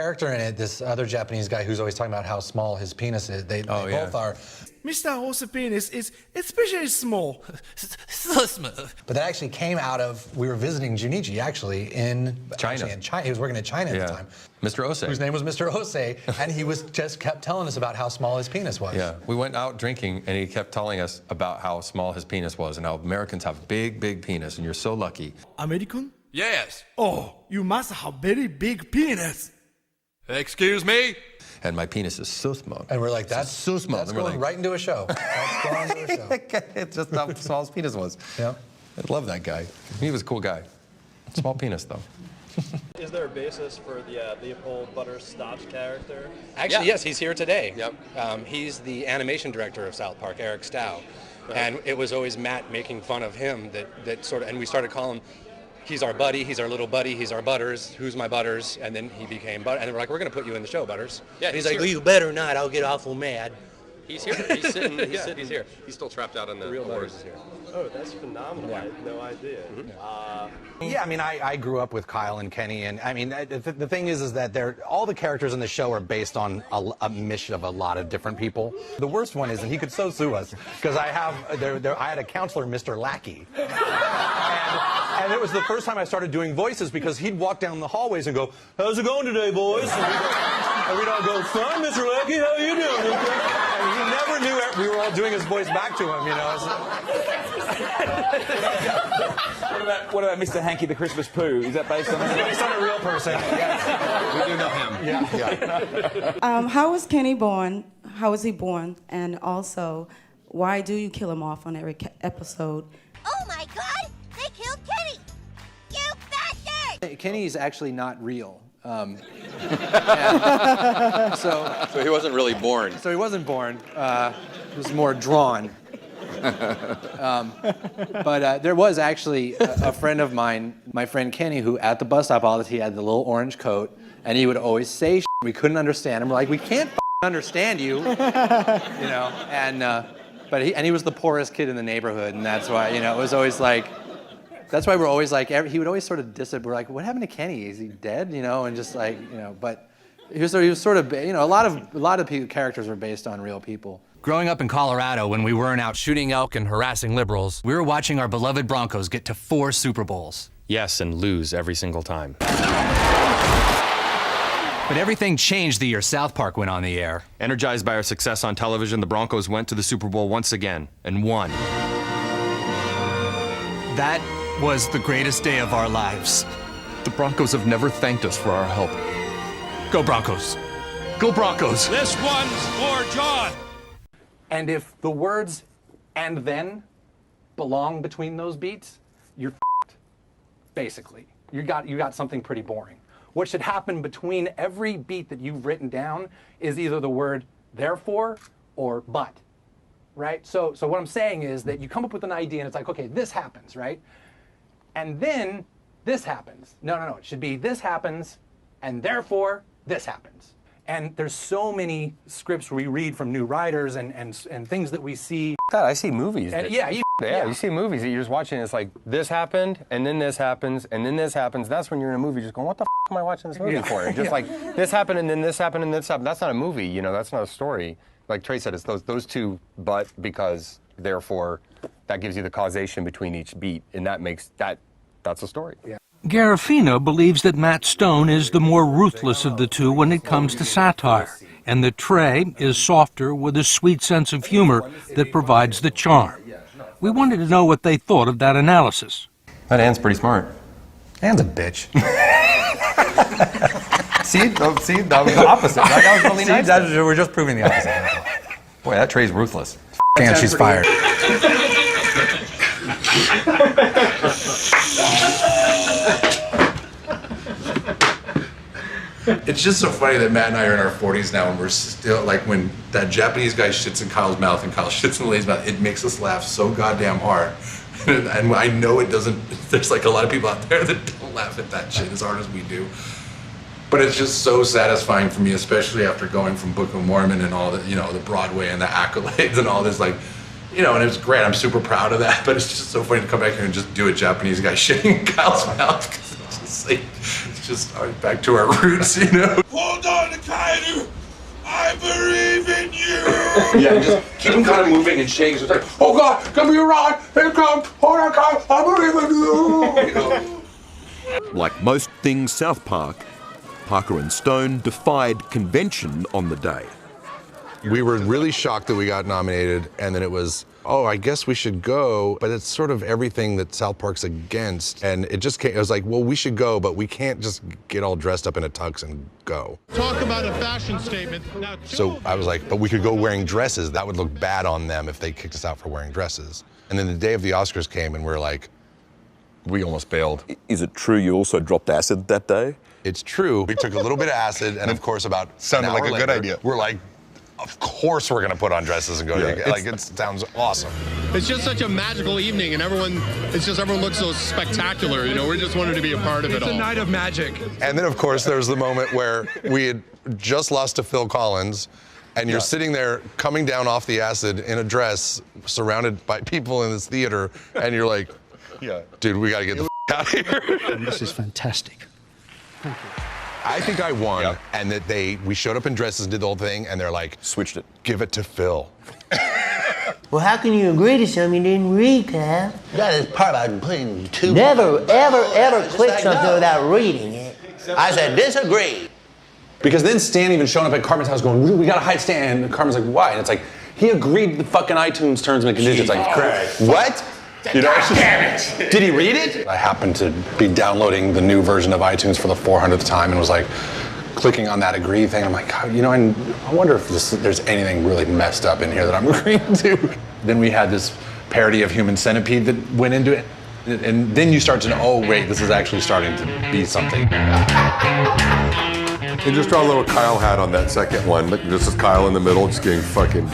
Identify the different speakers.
Speaker 1: Character in it, this other Japanese guy who's always talking about how small his penis is. They both are.
Speaker 2: Mr. Horse's penis is especially small. So small.
Speaker 1: But that actually came out of, we were visiting Junichi actually in China. He was working in China at the time.
Speaker 3: Mr. Ose.
Speaker 1: Whose name was Mr. Ose, and he was just kept telling us about how small his penis was.
Speaker 3: Yeah, we went out drinking, and he kept telling us about how small his penis was, and how Americans have big, big penis, and you're so lucky.
Speaker 2: American?
Speaker 4: Yes.
Speaker 2: Oh, you must have very big penis.
Speaker 4: Excuse me?
Speaker 3: And my penis is so small.
Speaker 1: And we're like, that's
Speaker 3: so small.
Speaker 1: That's going right into a show. That's going into a show.
Speaker 3: It's just how small his penis was.
Speaker 1: Yeah.
Speaker 3: I love that guy. He was a cool guy. Small penis, though.
Speaker 5: Is there a basis for the Leopold Butters Stops character?
Speaker 6: Actually, yes, he's here today.
Speaker 3: Yep.
Speaker 6: He's the animation director of South Park, Eric Stow. And it was always Matt making fun of him that sort of, and we started calling him, he's our buddy, he's our little buddy, he's our Butters, who's my Butters? And then he became Butters, and we're like, we're going to put you in the show, Butters.
Speaker 7: Yeah,
Speaker 6: and he's like, well, you better not, I'll get awful mad.
Speaker 7: He's here. He's sitting. He's
Speaker 6: here.
Speaker 7: He's still trapped out on the
Speaker 6: Real
Speaker 7: horse.
Speaker 6: Butters is here.
Speaker 5: Oh, that's phenomenal. I had no idea.
Speaker 1: Yeah, I mean, I grew up with Kyle and Kenny, and I mean, the thing is that all the characters in the show are based on a mission of a lot of different people. The worst one is, and he could so sue us, because I had a counselor, Mr. Lackey. And it was the first time I started doing voices, because he'd walk down the hallways and go, "How's it going today, boys?" And we'd all go, "Fine, Mr. Lackey, how you doing?" And he never knew we were all doing his voice back to him, you know.
Speaker 8: What about Mr. Hanky the Christmas Pooh? Is that based on
Speaker 1: a real person? Yes.
Speaker 3: We do know him.
Speaker 1: Yeah.
Speaker 9: How was Kenny born? How was he born? And also, why do you kill him off on every episode?
Speaker 10: Oh my God! They killed Kenny! You bastard!
Speaker 6: Kenny is actually not real. So
Speaker 3: he wasn't really born.
Speaker 6: So he wasn't born. He was more drawn. But there was actually a friend of mine, my friend Kenny, who at the bus stop all the time, he had the little orange coat, and he would always say we couldn't understand him. We're like, we can't understand you, you know. And but he was the poorest kid in the neighborhood, and that's why, you know, it was always like. That's why we're always like, he would always sort of we're like, what happened to Kenny? Is he dead? You know, and just like, you know, but he was sort of, you know, a lot of characters were based on real people.
Speaker 11: Growing up in Colorado, when we weren't out shooting elk and harassing liberals, we were watching our beloved Broncos get to 4 Super Bowls.
Speaker 7: Yes, and lose every single time.
Speaker 11: But everything changed the year South Park went on the air.
Speaker 7: Energized by our success on television, the Broncos went to the Super Bowl once again and won.
Speaker 11: That was the greatest day of our lives.
Speaker 7: The Broncos have never thanked us for our help.
Speaker 11: Go Broncos.
Speaker 7: Go Broncos!
Speaker 4: This one's for John.
Speaker 1: And if the words "and then" belong between those beats, you're f***ed, basically. You got something pretty boring. What should happen between every beat that you've written down is either the word "therefore" or "but." Right? So what I'm saying is that you come up with an idea and it's like, okay, this happens, right? And then this happens. No. It should be this happens, and therefore this happens. And there's so many scripts we read from new writers and things that we see.
Speaker 12: God, I see movies.
Speaker 1: And,
Speaker 12: you see movies that you're just watching. It's like this happened, and then this happens, and then this happens. That's when you're in a movie, just going, "What the am I watching this movie for?" Just like this happened, and then this happened, and this happened. That's not a movie, you know. That's not a story. Like Trey said, it's those two, but because therefore that gives you the causation between each beat, and that makes that's a story. Yeah.
Speaker 13: Garifino believes that Matt Stone is the more ruthless of the two when it comes to satire, and that Trey is softer with a sweet sense of humor that provides the charm. We wanted to know what they thought of that analysis.
Speaker 3: That Ann's pretty smart.
Speaker 1: Ann's a bitch.
Speaker 3: See, that was the opposite. Right? That was really nice.
Speaker 1: We're just proving the opposite.
Speaker 3: Boy, that Trey's ruthless.
Speaker 1: And she's fired.
Speaker 14: It's just so funny that Matt and I are in our 40s now, and we're still, like, when that Japanese guy shits in Kyle's mouth and Kyle shits in Lay's mouth, it makes us laugh so goddamn hard. And I know it doesn't, there's like a lot of people out there that don't laugh at that shit as hard as we do. But it's just so satisfying for me, especially after going from Book of Mormon and all the, you know, the Broadway and the accolades and all this, like, you know, and it was great. I'm super proud of that, but it's just so funny to come back here and just do a Japanese guy shitting in Kyle's mouth, because it's just like, it's just back to our roots, you know?
Speaker 4: Hold on, Kainu! I believe in you!
Speaker 14: Yeah, just keep him kind of moving and shaking. So it's like, oh God, come here, Ron! Here come! Hold on, God, I believe in you! You know?
Speaker 15: Like most things South Park, Parker and Stone defied convention on the day.
Speaker 14: We were really shocked that we got nominated, and then it was, oh, I guess we should go, but it's sort of everything that South Park's against, and it just came, it was like, well, we should go, but we can't just get all dressed up in a tux and go.
Speaker 4: Talk about a fashion statement. Now,
Speaker 14: So I was like, but we could go wearing dresses. That would look bad on them if they kicked us out for wearing dresses. And then the day of the Oscars came, and we're like, we almost bailed.
Speaker 15: Is it true you also dropped acid that day?
Speaker 14: It's true. We took a little bit of acid, and of course, about
Speaker 12: Sounded
Speaker 14: an hour
Speaker 12: like a good
Speaker 14: later,
Speaker 12: idea.
Speaker 14: We're like, of course we're gonna put on dresses and go. Like it sounds awesome.
Speaker 4: it's just such a magical evening, and everyone looks so spectacular. You know, we just wanted to be a part of it all.
Speaker 2: It's a night of magic.
Speaker 14: And then, of course, there's the moment where we had just lost to Phil Collins, and you're sitting there coming down off the acid in a dress, surrounded by people in this theater, and you're like, dude, we gotta get the out of here.
Speaker 2: This is fantastic. Thank you.
Speaker 14: I think I won, and that we showed up in dresses and did the whole thing, and they're like,
Speaker 15: switched it.
Speaker 14: Give it to Phil.
Speaker 16: Well, how can you agree to something you didn't read, Kev?
Speaker 17: That is part about putting two.
Speaker 16: Never, ever click something without reading it.
Speaker 17: I said disagree.
Speaker 6: Because then Stan even showing up at Carmen's house going, we gotta hide Stan. And Carmen's like, why? And it's like, he agreed to the fucking iTunes terms and conditions. Like, what? You know,
Speaker 17: damn it!
Speaker 6: Did he read it? I happened to be downloading the new version of iTunes for the 400th time and was like, clicking on that agree thing. I'm like, God, you know, I wonder if there's anything really messed up in here that I'm agreeing to. Then we had this parody of Human Centipede that went into it. And then you start to know, oh, wait, this is actually starting to be something.
Speaker 12: And just draw a little Kyle hat on that second one. This is Kyle in the middle, just getting fucking.